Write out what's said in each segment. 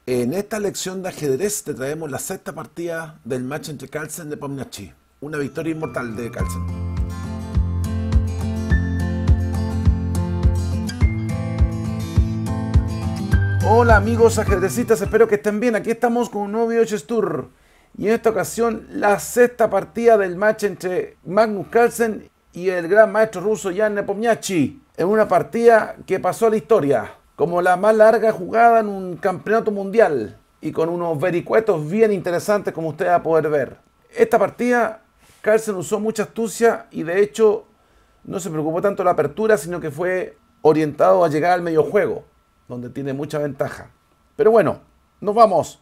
En esta lección de ajedrez te traemos la sexta partida del match entre Carlsen y Nepomniachtchi. Una victoria inmortal de Carlsen. Hola amigos ajedrecistas, espero que estén bien. Aquí estamos con un nuevo video Chess Tour. Y en esta ocasión la sexta partida del match entre Magnus Carlsen y el gran maestro ruso Jan Nepomniachtchi. En una partida que pasó a la historia como la más larga jugada en un campeonato mundial y con unos vericuetos bien interesantes como usted va a poder ver. Esta partida Carlsen usó mucha astucia y de hecho no se preocupó tanto de la apertura, sino que fue orientado a llegar al medio juego, donde tiene mucha ventaja. Pero bueno, nos vamos.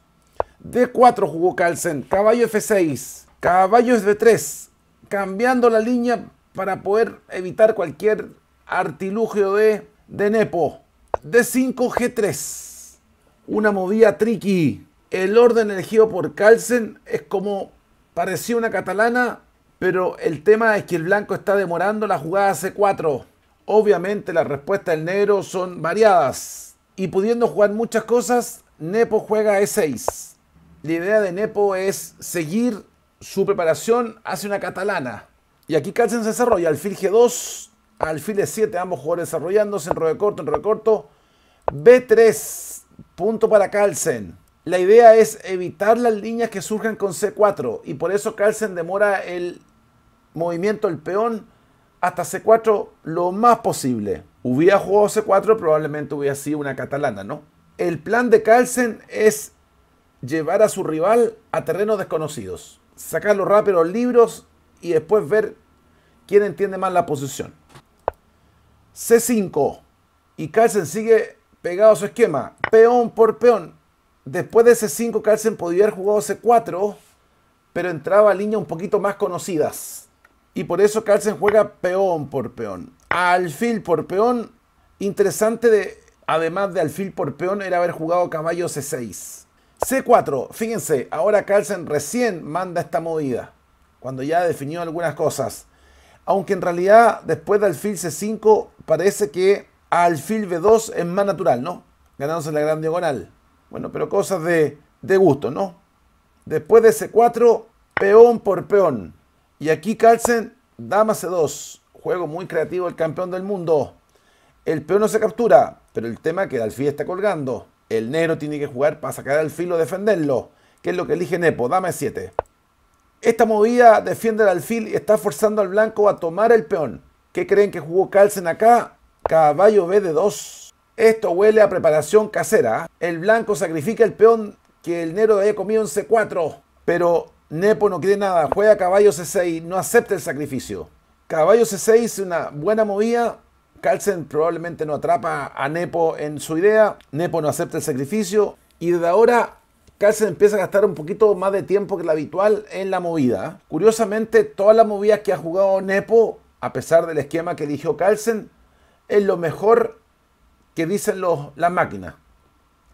D4 jugó Carlsen, caballo F6, caballo F3, cambiando la línea para poder evitar cualquier artilugio de Nepo. D5, G3. Una movida tricky. El orden elegido por Carlsen es como parecía una catalana, pero el tema es que el blanco está demorando la jugada C4. Obviamente las respuestas del negro son variadas. Y pudiendo jugar muchas cosas, Nepo juega E6. La idea de Nepo es seguir su preparación hacia una catalana. Y aquí Carlsen se desarrolla alfil G2, alfil E7, ambos jugadores desarrollándose, enroque corto, B3, punto para Carlsen. La idea es evitar las líneas que surjan con C4 y por eso Carlsen demora el movimiento del peón hasta C4 lo más posible. Hubiera jugado C4, probablemente hubiera sido una catalana, ¿no? El plan de Carlsen es llevar a su rival a terrenos desconocidos, sacarlo rápido los libros y después ver quién entiende más la posición. C5 y Carlsen sigue pegado a su esquema, peón por peón. Después de C5 Carlsen podría haber jugado C4, pero entraba a líneas un poquito más conocidas. Y por eso Carlsen juega peón por peón. Alfil por peón. Interesante, además de alfil por peón, era haber jugado caballo C6. C4, fíjense, ahora Carlsen recién manda esta movida, cuando ya definió algunas cosas. Aunque en realidad, después de alfil C5, parece que alfil B2 es más natural, ¿no? Ganándose la gran diagonal. Bueno, pero cosas de gusto, ¿no? Después de C4, peón por peón. Y aquí Carlsen, dama C2. Juego muy creativo del campeón del mundo. El peón no se captura, pero el tema es que el alfil está colgando. El negro tiene que jugar para sacar al alfil o defenderlo, que es lo que elige Nepo, dama E7. Esta movida defiende el alfil y está forzando al blanco a tomar el peón. ¿Qué creen que jugó Carlsen acá? Caballo B de 2. Esto huele a preparación casera. El blanco sacrifica el peón que el negro había comido en C4. Pero Nepo no quiere nada. Juega caballo C6. No acepta el sacrificio. Caballo C6 es una buena movida. Carlsen probablemente no atrapa a Nepo en su idea. Nepo no acepta el sacrificio. Y desde ahora Carlsen empieza a gastar un poquito más de tiempo que lo habitual en la movida. Curiosamente, todas las movidas que ha jugado Nepo, a pesar del esquema que eligió Carlsen, es lo mejor que dicen las máquinas.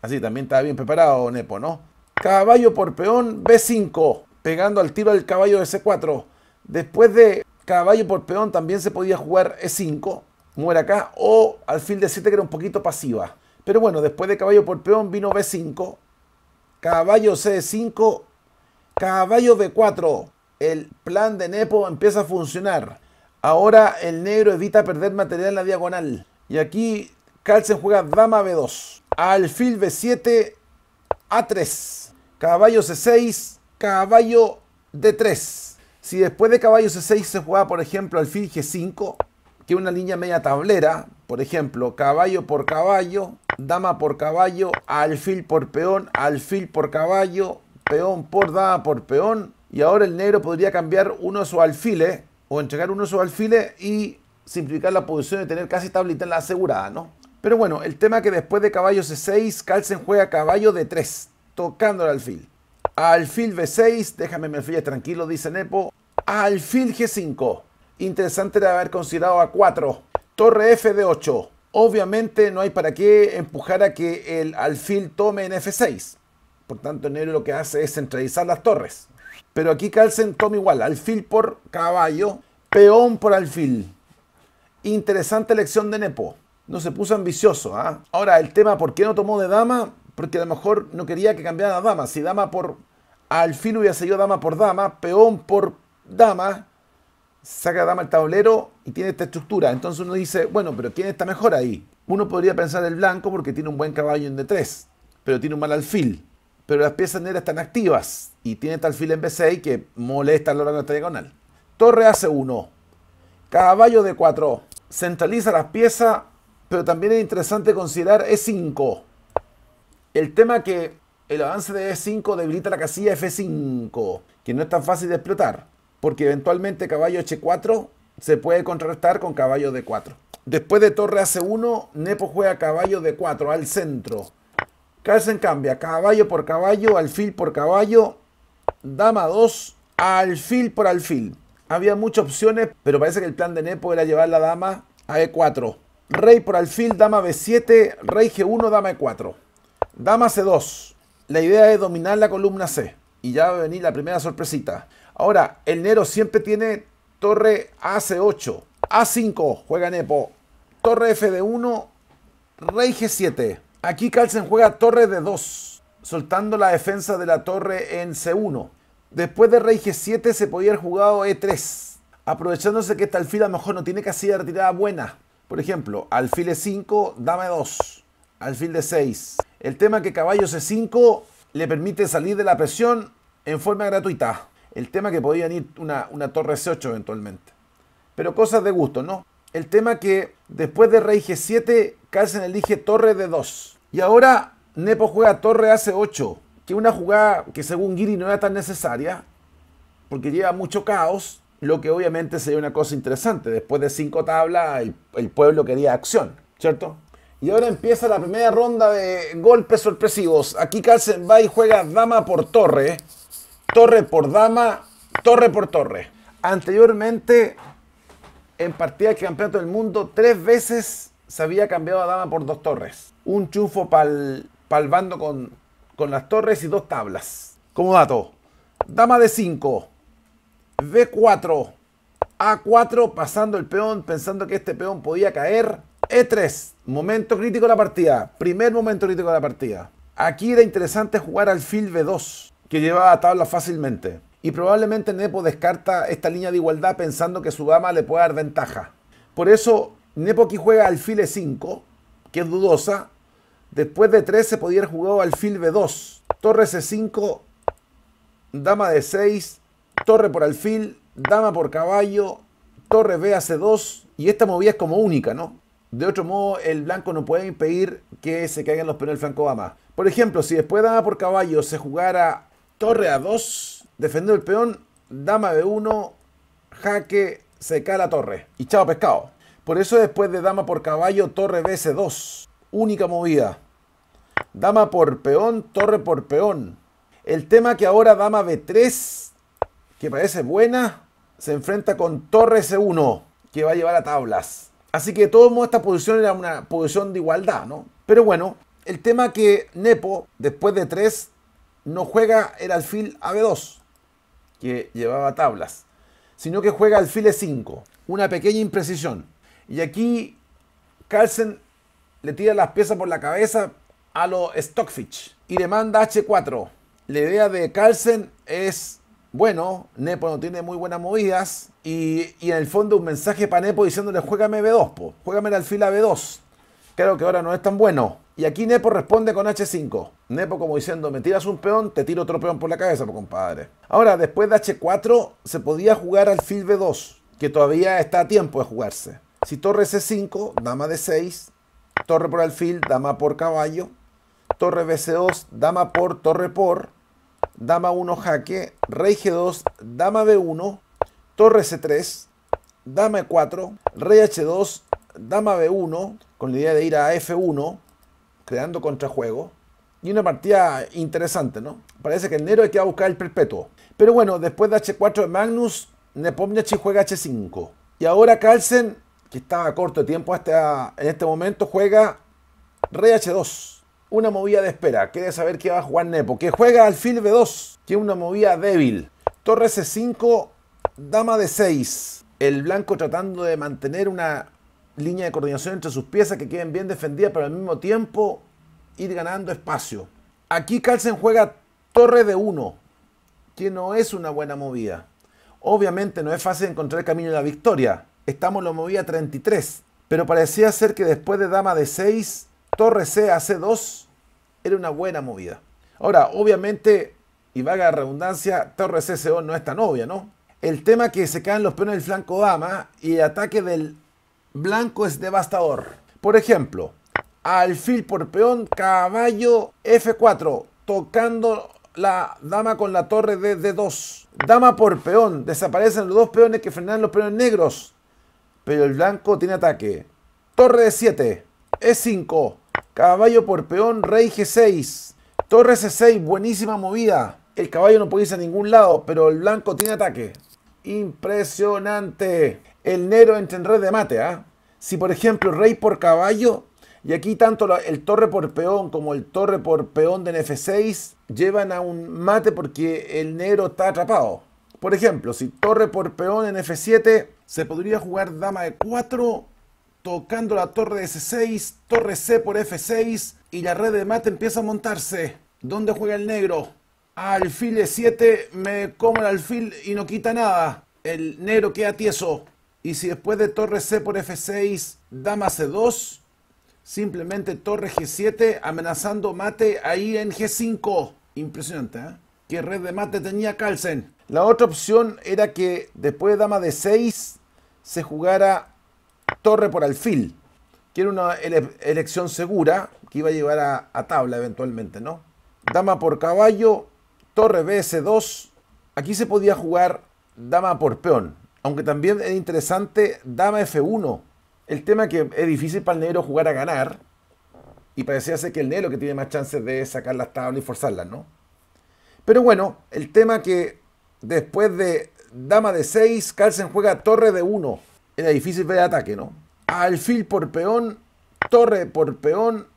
Así también está bien preparado Nepo, ¿no? Caballo por peón B5, pegando al tiro del caballo de C4. Después de caballo por peón también se podía jugar E5, muere acá, o alfil D7 que era un poquito pasiva. Pero bueno, después de caballo por peón vino B5, caballo C5, caballo B4. El plan de Nepo empieza a funcionar. Ahora el negro evita perder material en la diagonal. Y aquí Carlsen juega dama B2. Alfil B7, A3. Caballo C6, caballo D3. Si después de caballo C6 se juega, por ejemplo, alfil G5, que es una línea media tablera, por ejemplo, caballo por caballo, dama por caballo, alfil por peón, alfil por caballo, peón por dama por peón. Y ahora el negro podría cambiar uno de sus alfiles o entregar uno de sus alfiles y simplificar la posición y tener casi tablita en la asegurada, ¿no? Pero bueno, el tema es que después de caballo C6, Carlsen juega caballo D3, tocando el alfil. Alfil B6, déjame mi alfil tranquilo, dice Nepo. Alfil G5. Interesante era haber considerado A4. Torre F de 8. Obviamente no hay para qué empujar a que el alfil tome en F6. Por tanto, el negro lo que hace es centralizar las torres. Pero aquí Carlsen toma igual, alfil por caballo, peón por alfil. Interesante elección de Nepo. No se puso ambicioso, ¿eh? Ahora, el tema, ¿por qué no tomó de dama? porque a lo mejor no quería que cambiara la dama. Si dama por alfil hubiera seguido dama por dama, peón por dama, saca dama al tablero y tiene esta estructura. Entonces uno dice, bueno, pero ¿quién está mejor ahí? Uno podría pensar el blanco porque tiene un buen caballo en D3, pero tiene un mal alfil. Pero las piezas negras están activas y tiene este alfil en B6 que molesta a lo largo de esta diagonal. Torre a C1, caballo D4, centraliza las piezas, pero también es interesante considerar E5. El tema que el avance de E5 debilita la casilla F5, que no es tan fácil de explotar, porque eventualmente caballo H4 se puede contrarrestar con caballo D4. Después de torre a C1, Nepo juega caballo D4 al centro. Carlsen cambia caballo por caballo, alfil por caballo, dama 2, alfil por alfil. Había muchas opciones, pero parece que el plan de Nepo era llevar la dama a E4. Rey por alfil, dama B7, rey G1, dama E4. Dama C2. La idea es dominar la columna C. Y ya va a venir la primera sorpresita. Ahora, el negro siempre tiene torre AC8. A5 juega Nepo. Torre FD1, rey G7. Aquí Carlsen juega torre D2, soltando la defensa de la torre en C1. Después de rey G7 se podía haber jugado E3, aprovechándose que esta alfil a lo mejor no tiene casilla de retirada buena. Por ejemplo, alfil E5, dama E2, alfil D6. El tema es que caballo C5 le permite salir de la presión en forma gratuita. El tema es que podía ir una torre C8 eventualmente. Pero cosas de gusto, ¿no? El tema es que después de rey G7, Carlsen elige torre D2. Y ahora Nepo juega torre AC8, que es una jugada que según Giri no era tan necesaria, porque lleva mucho caos, lo que obviamente sería una cosa interesante. Después de 5 tablas, el pueblo quería acción, ¿cierto? Y ahora empieza la primera ronda de golpes sorpresivos. Aquí Carlsen va y juega dama por torre, torre por dama, torre por torre. Anteriormente, en partidas de campeonato del mundo, 3 veces se había cambiado a dama por 2 torres. Un chufo para el bando con las torres y 2 tablas. Como dato, dama de 5, B4, A4, pasando el peón, pensando que este peón podía caer. E3, momento crítico de la partida. Primer momento crítico de la partida. Aquí era interesante jugar alfil B2, que llevaba tabla fácilmente. Y probablemente Nepo descarta esta línea de igualdad pensando que su dama le puede dar ventaja. Por eso Nepo aquí juega alfil E5, que es dudosa. Después de 3 se podía haber jugado alfil B2, torre C5, dama D6, torre por alfil, dama por caballo, torre B a C2. Y esta movida es como única, ¿no? De otro modo, el blanco no puede impedir que se caigan los peones del flanco dama. Por ejemplo, si después de dama por caballo se jugara torre A2, defendiendo el peón, dama B1, jaque, se cae la torre. Y chao pescado. Por eso después de dama por caballo, torre BC2. Única movida. Dama por peón, torre por peón. El tema que ahora dama B3, que parece buena, se enfrenta con torre C1, que va a llevar a tablas. Así que de todos modos esta posición era una posición de igualdad, ¿no? Pero bueno, el tema que Nepo, después de 3, no juega el alfil a B2, que llevaba tablas, sino que juega alfil E5, una pequeña imprecisión. Y aquí Carlsen le tira las piezas por la cabeza a lo Stockfish y le manda H4. La idea de Carlsen es, bueno, Nepo no tiene muy buenas movidas y en el fondo un mensaje para Nepo diciéndole juégame B2, po, juégame el alfil a B2. Claro que ahora no es tan bueno. Y aquí Nepo responde con H5. Nepo como diciendo, me tiras un peón, te tiro otro peón por la cabeza, po, compadre. Ahora, después de H4, se podía jugar alfil B2, que todavía está a tiempo de jugarse. Si torre C5, dama D6, torre por alfil, dama por caballo, torre BC2, dama por, torre por, dama 1 jaque, rey G2, dama B1, torre C3, dama E4, rey H2, dama B1, con la idea de ir a F1, creando contrajuego. Y una partida interesante, ¿no? Parece que el negro hay que buscar el perpetuo. Pero bueno, después de H4 de Magnus, Nepomniachtchi juega H5. Y ahora Carlsen, que estaba corto de tiempo en este momento, juega rey H2. Una movida de espera. Quiere saber qué va a jugar Nepo. Que juega alfil B2, que es una movida débil. Torre C5, dama D6. El blanco tratando de mantener una línea de coordinación entre sus piezas que queden bien defendidas, pero al mismo tiempo ir ganando espacio. Aquí Carlsen juega torre de 1, que no es una buena movida. Obviamente no es fácil encontrar el camino de la victoria. Estamos en la movida 33, pero parecía ser que después de dama de 6, torre C a C2 era una buena movida. Ahora, obviamente, y valga la redundancia, torre C C2 no es tan obvia, ¿no? El tema es que se caen los peones del flanco dama y el ataque del blanco es devastador. Por ejemplo, alfil por peón, caballo F4, tocando la dama con la torre de D2. Dama por peón, desaparecen los dos peones que frenan los peones negros, pero el blanco tiene ataque. Torre de 7, E5, caballo por peón, rey G6, torre C6, buenísima movida. El caballo no puede irse a ningún lado, pero el blanco tiene ataque. Impresionante. El negro entra en red de mate, ¿ah? Si por ejemplo rey por caballo, y aquí tanto el torre por peón como el torre por peón de F6 llevan a un mate porque el negro está atrapado. Por ejemplo, si torre por peón en F7, se podría jugar dama de 4, tocando la torre de C6, torre C por F6, y la red de mate empieza a montarse. ¿Dónde juega el negro? Alfil E7, me como el alfil y no quita nada. El negro queda tieso. Y si después de torre C por F6, dama C2, simplemente torre G7 amenazando mate ahí en G5. Impresionante, ¿eh? ¿Qué red de mate tenía Carlsen? La otra opción era que después de dama de 6 se jugara torre por alfil, que era una elección segura que iba a llevar a tabla eventualmente, ¿no? Dama por caballo, torre BS2. Aquí se podía jugar dama por peón, aunque también es interesante dama F1. El tema es que es difícil para el negro jugar a ganar, y parecía ser que el negro que tiene más chances de sacar las tablas y forzarlas, ¿no? Pero bueno, el tema que después de dama de 6, Carlsen juega torre de 1. Era difícil ver el ataque, ¿no? Alfil por peón, torre por peón,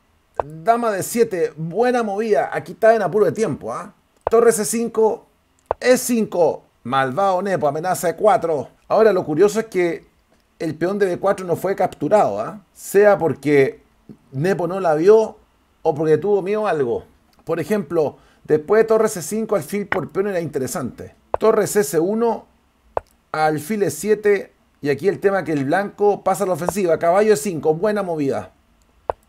dama de 7, buena movida. Aquí está en apuro de tiempo, ¿ah? Torre C5, E5, malvado Nepo, amenaza de 4. Ahora lo curioso es que el peón de B4 no fue capturado, ¿ah? Sea porque Nepo no la vio o porque tuvo miedo a algo. Por ejemplo, después de torre C5, alfil por peón era interesante. Torre CC1, alfil E7, y aquí el tema que el blanco pasa a la ofensiva. Caballo E5, buena movida.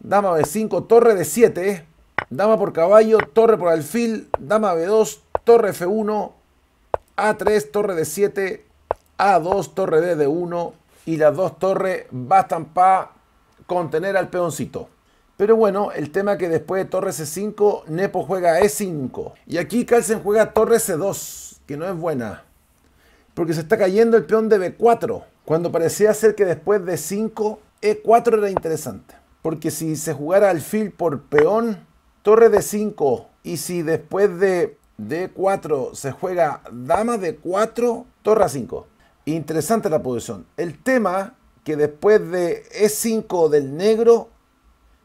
Dama B5, torre D7, dama por caballo, torre por alfil, dama B2, torre F1, A3, torre D7, A2, torre D1, y las dos torres bastan para contener al peoncito. Pero bueno, el tema que después de torre C5, Nepo juega E5. Y aquí Carlsen juega torre C2, que no es buena, porque se está cayendo el peón de B4, cuando parecía ser que después de 5, E4 era interesante. Porque si se jugara alfil por peón, torre D5, y si después de D4 se juega dama D4, torre A5. Interesante la posición. El tema que después de E5 del negro,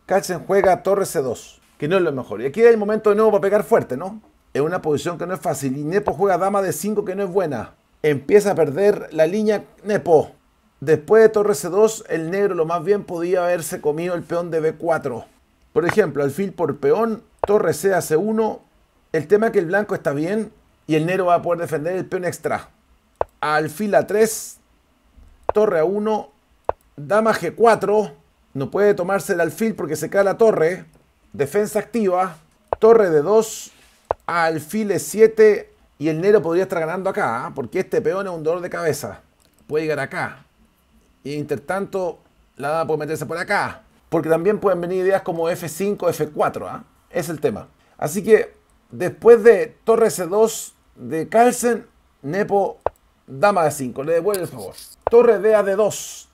Carlsen juega torre C2, que no es lo mejor. Y aquí es el momento de nuevo para pegar fuerte, ¿no? Es una posición que no es fácil. Y Nepo juega dama D5, que no es buena. Empieza a perder la línea Nepo. Después de torre C2, el negro lo más bien podía haberse comido el peón de B4. Por ejemplo, alfil por peón, torre C a C1. El tema es que el blanco está bien y el negro va a poder defender el peón extra. Alfil A3, torre A1, dama G4. No puede tomarse el alfil porque se cae la torre. Defensa activa. Torre D2, alfil E7. Y el negro podría estar ganando acá, ¿eh? Porque este peón es un dolor de cabeza. Puede llegar acá. Y intertanto, la dama puede meterse por acá. Porque también pueden venir ideas como F5, F4, ¿eh? Es el tema. Así que, después de torre C2 de Carlsen, Nepo, dama de 5, le devuelve el favor. Torre D a D2.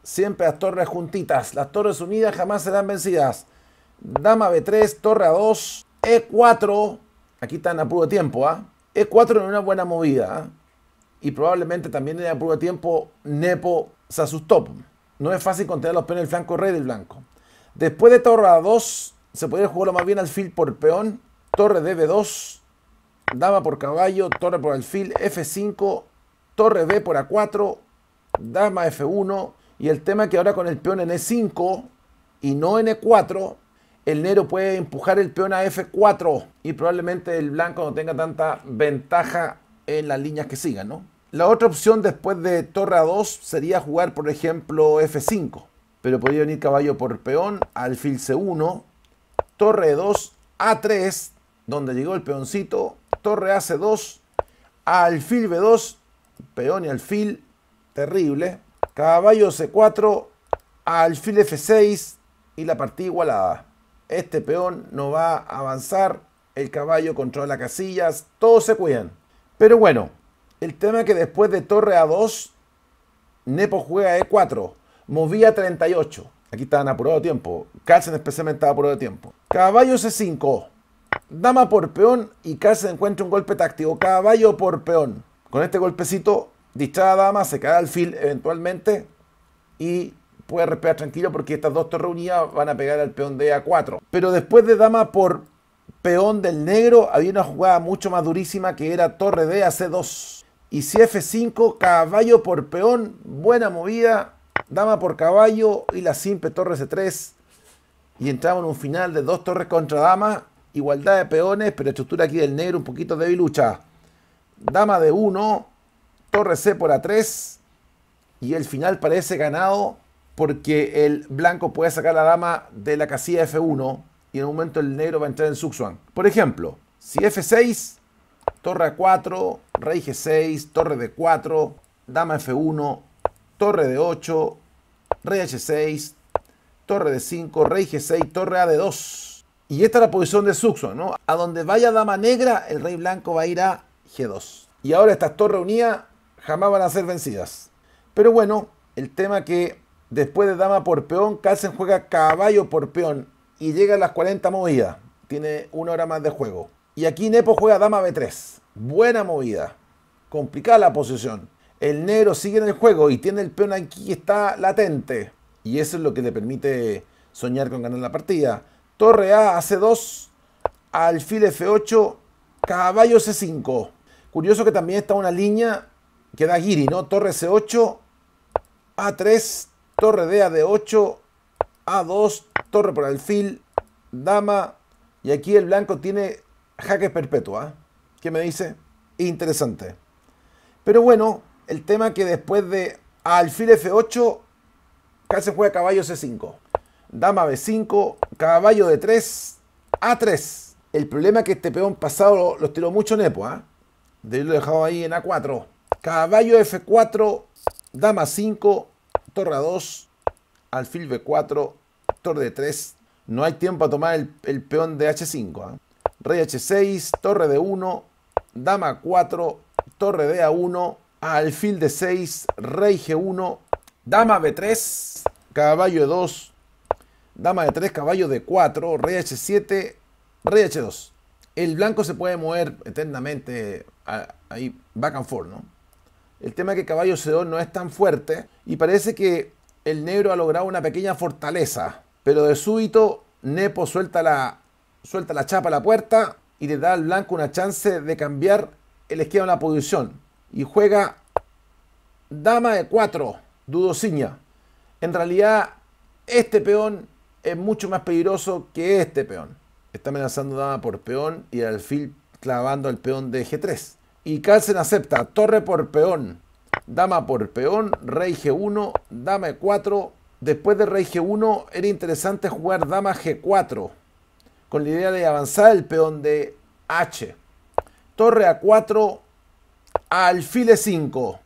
Siempre las torres juntitas. Las torres unidas jamás serán vencidas. Dama B3, torre A2, E4. Aquí están a puro tiempo, ¿ah? E4 en una buena movida, ¿eh? Y probablemente también en apuro de tiempo Nepo se asustó. No es fácil contener los peones del flanco rey del blanco. Después de torre A2, se podría jugarlo más bien alfil por peón. Torre DB2, dama por caballo, torre por alfil, F5, torre B por A4, dama F1. Y el tema es que ahora con el peón en E5 y no en E4, el negro puede empujar el peón a F4 y probablemente el blanco no tenga tanta ventaja en las líneas que sigan, ¿no? La otra opción después de torre A2 sería jugar, por ejemplo, F5. Pero podría venir caballo por peón, alfil C1, torre E2, A3, donde llegó el peoncito, torre A C2, alfil B2, peón y alfil, terrible, caballo C4, alfil F6 y la partida igualada. Este peón no va a avanzar, el caballo controla casillas, todos se cuidan. Pero bueno, el tema es que después de torre A2, Nepo juega E4, movía 38. Aquí estaban apurados de tiempo. Carlsen especialmente estaba apurado de tiempo. Caballo C5, dama por peón y Carlsen encuentra un golpe táctico. Caballo por peón. Con este golpecito, distrae dama, se cae alfil eventualmente y puede respirar tranquilo porque estas dos torres unidas van a pegar al peón de A4. Pero después de dama por peón del negro, había una jugada mucho más durísima que era torre D a C2. Y si F5, caballo por peón, buena movida, dama por caballo y la simple torre C3. Y entramos en un final de dos torres contra dama, igualdad de peones, pero estructura aquí del negro un poquito debilucha. Dama de 1, torre C por A3 y el final parece ganado porque el blanco puede sacar la dama de la casilla F1 y en un momento el negro va a entrar en Zugzwang. Por ejemplo, si F6, torre A4, rey G6, torre D4, dama F1, torre D8, rey H6, torre D5, rey G6, torre A D2. Y esta es la posición de Zugzwang, ¿no? A donde vaya dama negra, el rey blanco va a ir a G2. Y ahora estas torres unidas jamás van a ser vencidas. Pero bueno, el tema que después de dama por peón, Carlsen juega caballo por peón y llega a las 40 movidas. Tiene una hora más de juego. Y aquí Nepo juega dama B3. Buena movida. Complicada la posición. El negro sigue en el juego y tiene el peón aquí que está latente. Y eso es lo que le permite soñar con ganar la partida. Torre A, C2, alfil F8, caballo C5. Curioso que también está una línea que da guiri, ¿no? Torre C8, A3, torre D a D8, A2, torre por alfil, dama. Y aquí el blanco tiene jaque perpetua. ¿Qué me dice? Interesante. Pero bueno, el tema que después de alfil F8, Carlsen juega caballo C5. Dama B5, caballo D3, A3. El problema es que este peón pasado lo estiró mucho Nepo, ¿eh? De haberlo dejado ahí en A4. Caballo F4, dama 5, torre A2, alfil B4, torre D3. No hay tiempo a tomar el peón de H5, ¿eh? Rey H6, torre D1, dama 4, torre D A1, alfil D6, rey G1, dama B3, caballo E2, dama D3, caballo D4, rey H7, rey H2. El blanco se puede mover eternamente ahí back and forth, ¿no? El tema es que caballo C2 no es tan fuerte y parece que el negro ha logrado una pequeña fortaleza, pero de súbito Nepo suelta la chapa a la puerta y le da al blanco una chance de cambiar el esquema de la posición y juega dama E4, dudosiña. En realidad este peón es mucho más peligroso que este peón. Está amenazando dama por peón y el alfil clavando al peón de G3. Y Carlsen acepta torre por peón, dama por peón, rey G1, dama E4. Después de rey G1 era interesante jugar dama G4 con la idea de avanzar el peón de H. Torre A4, alfil E5.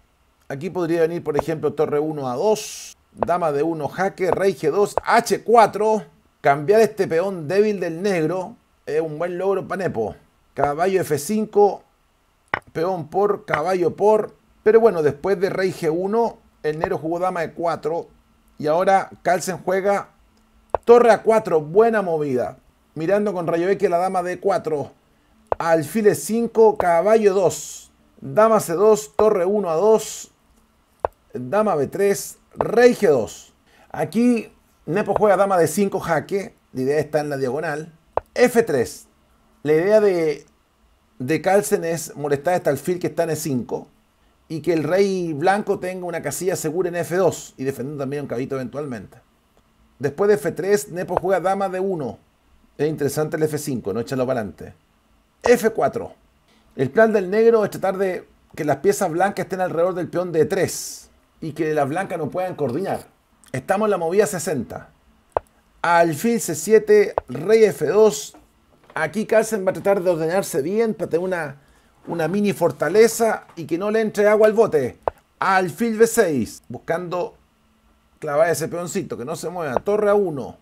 Aquí podría venir, por ejemplo, torre 1 A2, dama de 1 jaque, rey G2, H4. Cambiar este peón débil del negro es un buen logro para Nepo. Caballo F5, peón por, caballo por. Pero bueno, después de rey G1, el negro jugó dama E4. Y ahora Carlsen juega torre A4, buena movida. Mirando con rayo X la dama D4. Alfil E5, caballo 2. Dama C2, torre 1 A2. Dama B3, rey G2. Aquí Nepo juega dama de 5 jaque. La idea está en la diagonal. F3. La idea de Carlsen es molestar este alfil que está en E5 y que el rey blanco tenga una casilla segura en F2 y defendiendo también un caballito eventualmente. Después de F3, Nepo juega dama de 1. Es interesante el F5, no echarlo para adelante. F4. El plan del negro es tratar de que las piezas blancas estén alrededor del peón D3 y que las blancas no puedan coordinar. Estamos en la movida 60. Alfil C7, rey F2. Aquí Carlsen va a tratar de ordenarse bien para tener una mini fortaleza y que no le entre agua al bote. Alfil B6, buscando clavar ese peoncito, que no se mueva. Torre A1,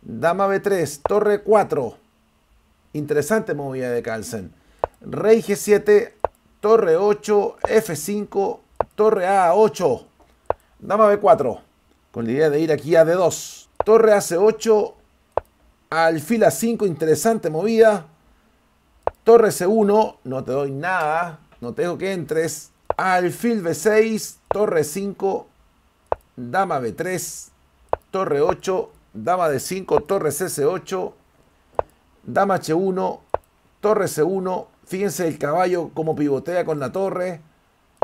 dama B3, torre 4. Interesante movida de Carlsen. Rey G7, torre 8, F5, torre A8, dama B4, con la idea de ir aquí a D2. Torre AC8, alfil A5, interesante movida. Torre C1, no te doy nada, no te dejo que entres. Alfil B6, torre 5, dama B3, torre 8, dama D5, torre CC8, dama H1, torre C1. Fíjense el caballo como pivotea con la torre.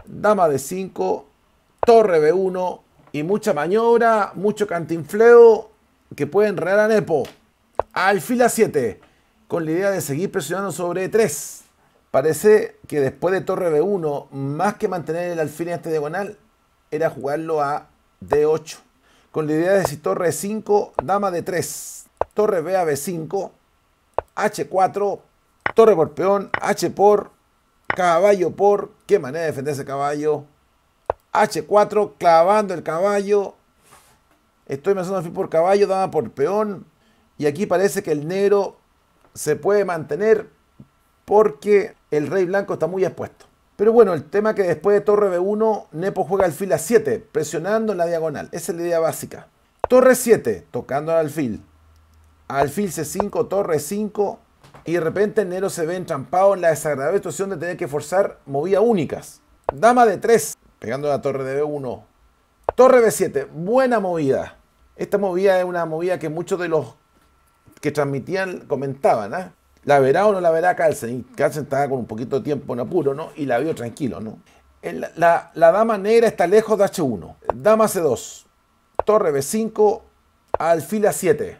Dama D5, torre B1 y mucha maniobra, mucho cantinfleo que puede enredar a Nepo. Alfil A7, con la idea de seguir presionando sobre E3. Parece que después de torre B1, más que mantener el alfil en este diagonal, era jugarlo a D8. Con la idea de si torre E5, dama D3, torre B a B5, H4, torre por peón, H por, caballo por, qué manera de defender ese caballo. H4, clavando el caballo. Estoy pensando alfil por caballo, dama por peón. Y aquí parece que el negro se puede mantener porque el rey blanco está muy expuesto. Pero bueno, el tema es que después de torre B1, Nepo juega alfil A7, presionando en la diagonal. Esa es la idea básica. Torre 7, tocando al alfil. Alfil C5, torre 5. Y de repente el negro se ve entrampado en la desagradable situación de tener que forzar movidas únicas. Dama D3, pegando la torre de B1. Torre B7, buena movida. Esta movida es una movida que muchos de los que transmitían comentaban, ¿eh? ¿La verá o no la verá Carlsen? Y Carlsen estaba con un poquito de tiempo en apuro, ¿no? Y la vio tranquilo, ¿no? La dama negra está lejos de H1. Dama C2, torre B5, alfil A7.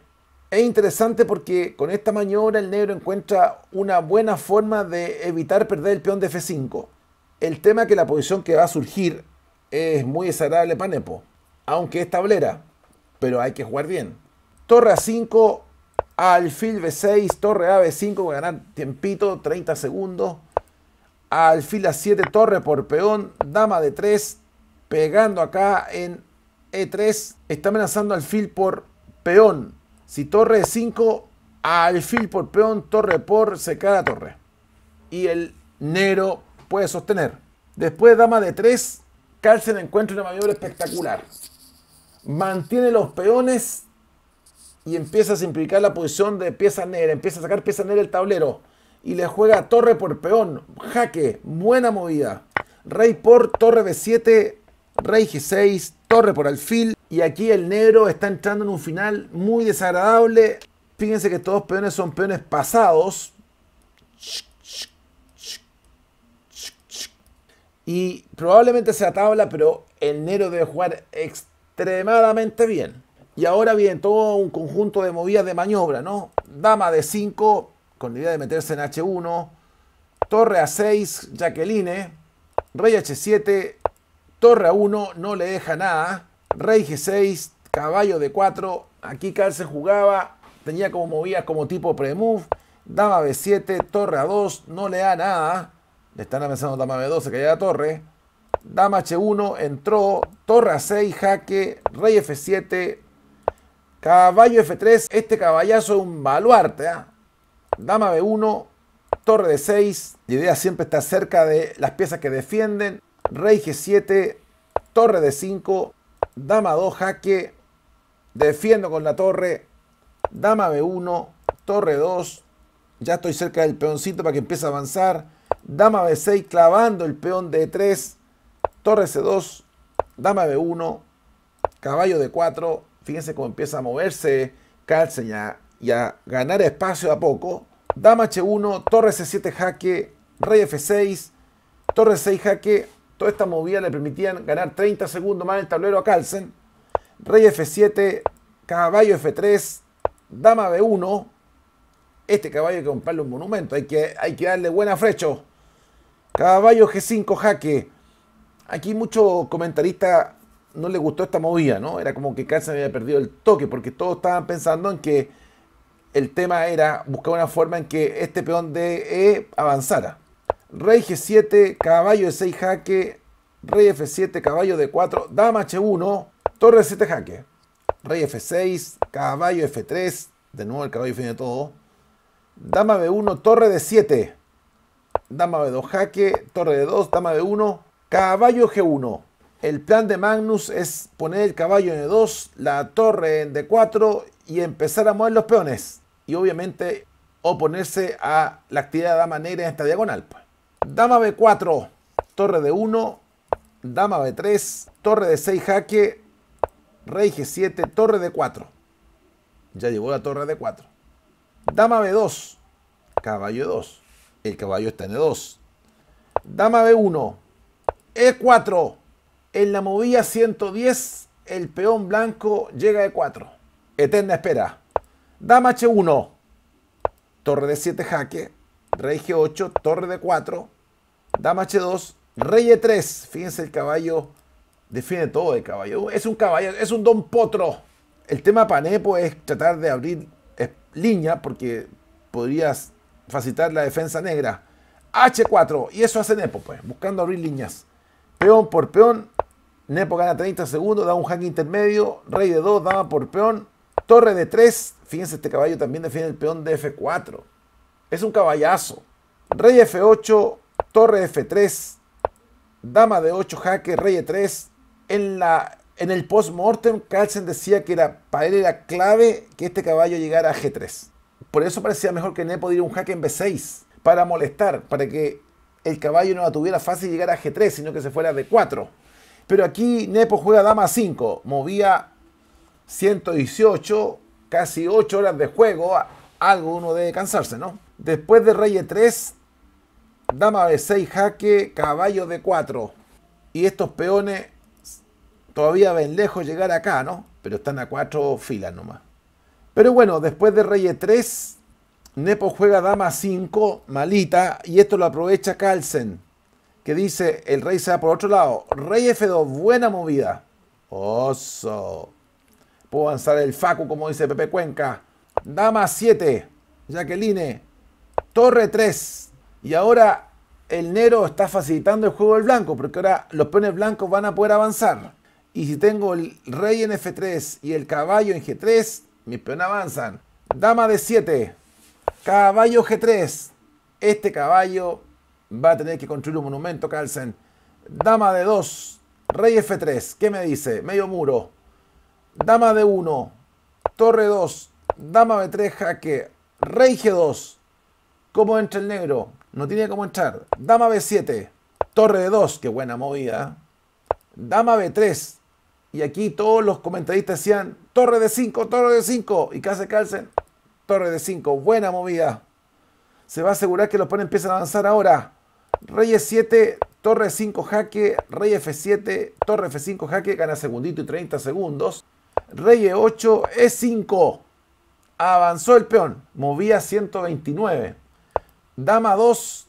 Es interesante porque con esta maniobra el negro encuentra una buena forma de evitar perder el peón de F5. El tema es que la posición que va a surgir es muy desagradable para Nepo, aunque es tablera, pero hay que jugar bien. Torre A5, alfil B6, torre A B5, para ganar tiempito, 30 segundos. Alfil A7, torre por peón, dama D3, pegando acá en E3, está amenazando alfil por peón. Si torre E5, alfil por peón, torre por, se cae la torre. Y el negro puede sostener. Después dama D3, Carlsen encuentra una maniobra espectacular. Mantiene los peones y empieza a simplificar la posición de pieza negra. Empieza a sacar pieza negra del tablero. Y le juega torre por peón. Jaque, buena movida. Rey por, torre B7, rey G6, torre por alfil. Y aquí el negro está entrando en un final muy desagradable. Fíjense que estos dos peones son peones pasados. Y probablemente sea tabla, pero el negro debe jugar extremadamente bien. Y ahora viene todo un conjunto de movidas de maniobra, ¿no? Dama D5, con la idea de meterse en H1. Torre A6, Jacqueline. Rey H7, torre A1, no le deja nada. Rey G6, caballo D4. Aquí Carlsen jugaba, tenía como movidas como tipo pre-move. Dama B7, torre A2, no le da nada. Le están amenazando dama B2, se caía la torre. Dama H1, entró. Torre A6, jaque. Rey F7. Caballo F3. Este caballazo es un baluarte, ¿eh? Dama B1. Torre D6. La idea siempre está cerca de las piezas que defienden. Rey G7. Torre D5. Dama 2, jaque. Defiendo con la torre. Dama B1. Torre 2. Ya estoy cerca del peoncito para que empiece a avanzar. Dama B6 clavando el peón D3. Torre C2. Dama B1. Caballo D4. Fíjense cómo empieza a moverse Carlsen y a ganar espacio a poco. Dama H1. Torre C7 jaque. Rey F6. Torre 6 jaque. Toda esta movida le permitían ganar 30 segundos más en el tablero a Carlsen. Rey F7. Caballo F3. Dama B1. Este caballo hay que comprarle un monumento. Hay que darle buena frecho. Caballo G5 jaque. Aquí muchos comentaristas no les gustó esta movida, ¿no? Era como que Carlsen había perdido el toque, porque todos estaban pensando en que el tema era buscar una forma en que este peón de E avanzara. Rey G7, caballo E6 jaque, rey F7, caballo D4, dama H1, torre 7 jaque. Rey F6, caballo F3, de nuevo el caballo define todo. Dama B1, torre D7. Dama B2 jaque, torre D2, dama B1, caballo G1. El plan de Magnus es poner el caballo en E2, la torre en D4 y empezar a mover los peones. Y obviamente oponerse a la actividad de dama negra en esta diagonal. Dama B4, torre D1, dama B3, torre D6 jaque, rey G7, torre D4. Ya llegó la torre D4. Dama B2, caballo E2. El caballo está en E2. Dama B1, E4. En la movida 110, el peón blanco llega a E4. Eterna espera. Dama H1, torre D7 jaque, rey G8, torre D4, dama H2, rey E3. Fíjense, el caballo define todo el caballo. Es un caballo, es un don potro. El tema para Nepo es tratar de abrir línea porque podrías facilitar la defensa negra. H4, y eso hace Nepo, pues, buscando abrir líneas. Peón por peón, Nepo gana 30 segundos, da un jaque intermedio, rey de 2, dama por peón, torre de 3. Fíjense, este caballo también defiende el peón de F4. Es un caballazo. Rey F8, torre F3, dama de 8 jaque, rey E3. En el post-mortem, Carlsen decía que para él era clave que este caballo llegara a G3. Por eso parecía mejor que Nepo diera un jaque en B6, para molestar, para que el caballo no la tuviera fácil llegar a G3, sino que se fuera a D4. Pero aquí Nepo juega dama 5, movía 118, casi 8 horas de juego, algo uno debe cansarse, ¿no? Después de rey E3, dama B6 jaque, caballo D4. Y estos peones todavía ven lejos llegar acá, ¿no? Pero están a 4 filas nomás. Pero bueno, después de rey E3, Nepo juega dama 5, malita, y esto lo aprovecha Carlsen, que dice, el rey se va por otro lado. Rey F2, buena movida. Oso. Puedo avanzar el Facu, como dice Pepe Cuenca. Dama 7, Jacqueline. Torre 3. Y ahora el negro está facilitando el juego del blanco, porque ahora los peones blancos van a poder avanzar. Y si tengo el rey en F3 y el caballo en G3, mis peones avanzan. Dama de 7. Caballo G3. Este caballo va a tener que construir un monumento, Carlsen. Dama de 2. Rey F3. ¿Qué me dice? Medio muro. Dama de 1. Torre 2. Dama B3 jaque. Rey G2. ¿Cómo entra el negro? No tiene cómo entrar. Dama B7. Torre de 2. Qué buena movida. Dama B3. Y aquí todos los comentaristas decían torre de 5, torre de 5. ¿Y qué hace Carlsen? Torre de 5. Buena movida. Se va a asegurar que los peones empiezan a avanzar ahora. Rey E7, torre 5 jaque, rey F7, torre F5 jaque, gana segundito y 30 segundos. Rey E8, E5. Avanzó el peón. Movía 129. Dama 2,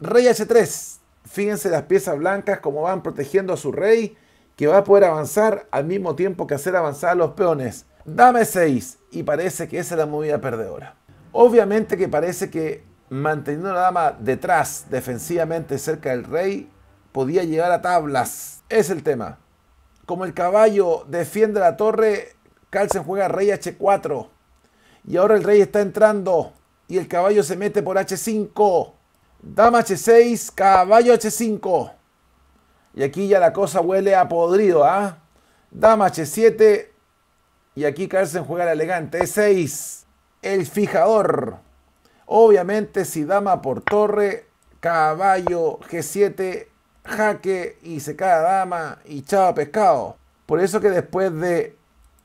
rey H3. Fíjense las piezas blancas como van protegiendo a su rey, que va a poder avanzar al mismo tiempo que hacer avanzar a los peones. Dama E6. Y parece que esa es la movida perdedora. Obviamente que parece que manteniendo la dama detrás, defensivamente cerca del rey, podía llegar a tablas. Es el tema. Como el caballo defiende la torre, Carlsen juega rey H4. Y ahora el rey está entrando y el caballo se mete por H5. Dama H6, caballo H5. Y aquí ya la cosa huele a podrido, ¿ah? Dama H7. Y aquí Carlsen juega la elegante E6. El fijador. Obviamente si dama por torre, caballo G7, jaque y se cae dama y chao pescado. Por eso que después de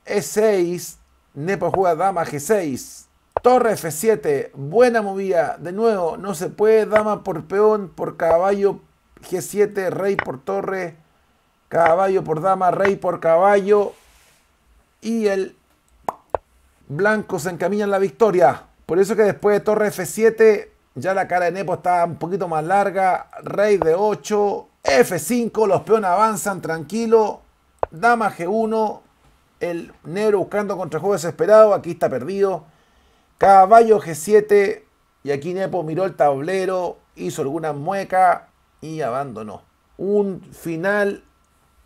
E6, Nepo juega dama G6. Torre F7, buena movida. De nuevo, no se puede dama por peón, por caballo G7, rey por torre, caballo por dama, rey por caballo. Y el blanco se encamina en la victoria. Por eso que después de torre F7, ya la cara de Nepo está un poquito más larga. Rey de 8, F5, los peones avanzan tranquilo. Dama G1, el negro buscando contrajuego desesperado, aquí está perdido. Caballo G7, y aquí Nepo miró el tablero, hizo alguna mueca y abandonó. Un final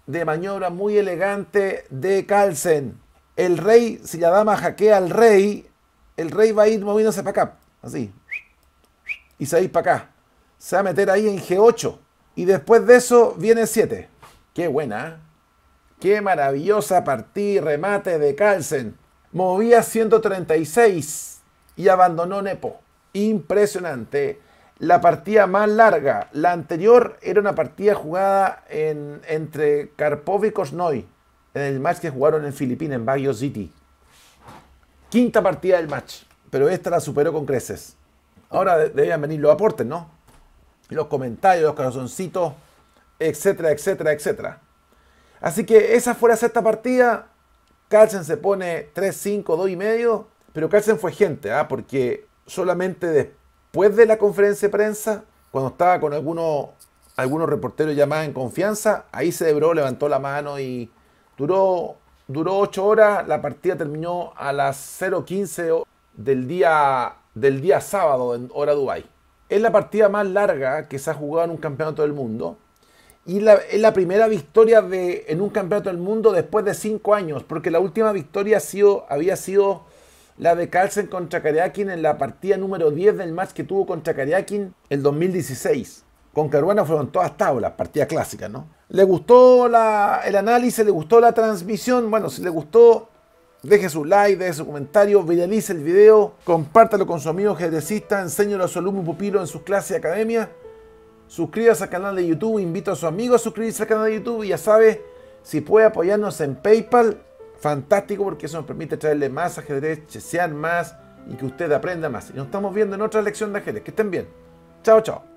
de maniobra muy elegante de Carlsen. El rey, si la dama hackea al rey, el rey va a ir moviéndose para acá, así. Y se va a ir para acá. Se va a meter ahí en G8. Y después de eso viene 7. Qué buena, ¿eh? Qué maravillosa partida y remate de Carlsen. Movía 136 y abandonó Nepo. Impresionante. La partida más larga. La anterior era una partida jugada entre Karpov y Korchnoi, en el match que jugaron en Filipinas, en Baguio City. Quinta partida del match, pero esta la superó con creces. Ahora deberían venir los aportes, ¿no? Los comentarios, los corazoncitos, etcétera, etcétera, etcétera. Así que esa fue la sexta partida. Carlsen se pone 3-5, 2,5. Pero Carlsen fue gente, ¿eh? Porque solamente después de la conferencia de prensa, cuando estaba con algunos reporteros ya más en confianza, ahí celebró, levantó la mano y duró 8 horas. La partida terminó a las 0:15 del día sábado en hora Dubái. Es la partida más larga que se ha jugado en un campeonato del mundo. Y es la primera victoria en un campeonato del mundo después de 5 años, porque la última victoria había sido la de Carlsen contra Karyakin en la partida número 10 del match que tuvo contra Karyakin el 2016. Con Caruana fueron todas tablas, partida clásica, ¿no? ¿Le gustó el análisis? ¿Le gustó la transmisión? Bueno, si le gustó, deje su like, deje su comentario, viralice el video, compártalo con su amigo ajedrecista, enséñalo a su alumno pupilo en sus clases de academia. Suscríbase al canal de YouTube, invito a sus amigos a suscribirse al canal de YouTube y ya sabe, si puede apoyarnos en PayPal, fantástico, porque eso nos permite traerle más ajedrez, chesear más y que usted aprenda más. Y nos estamos viendo en otra lección de ajedrez. Que estén bien. Chao, chao.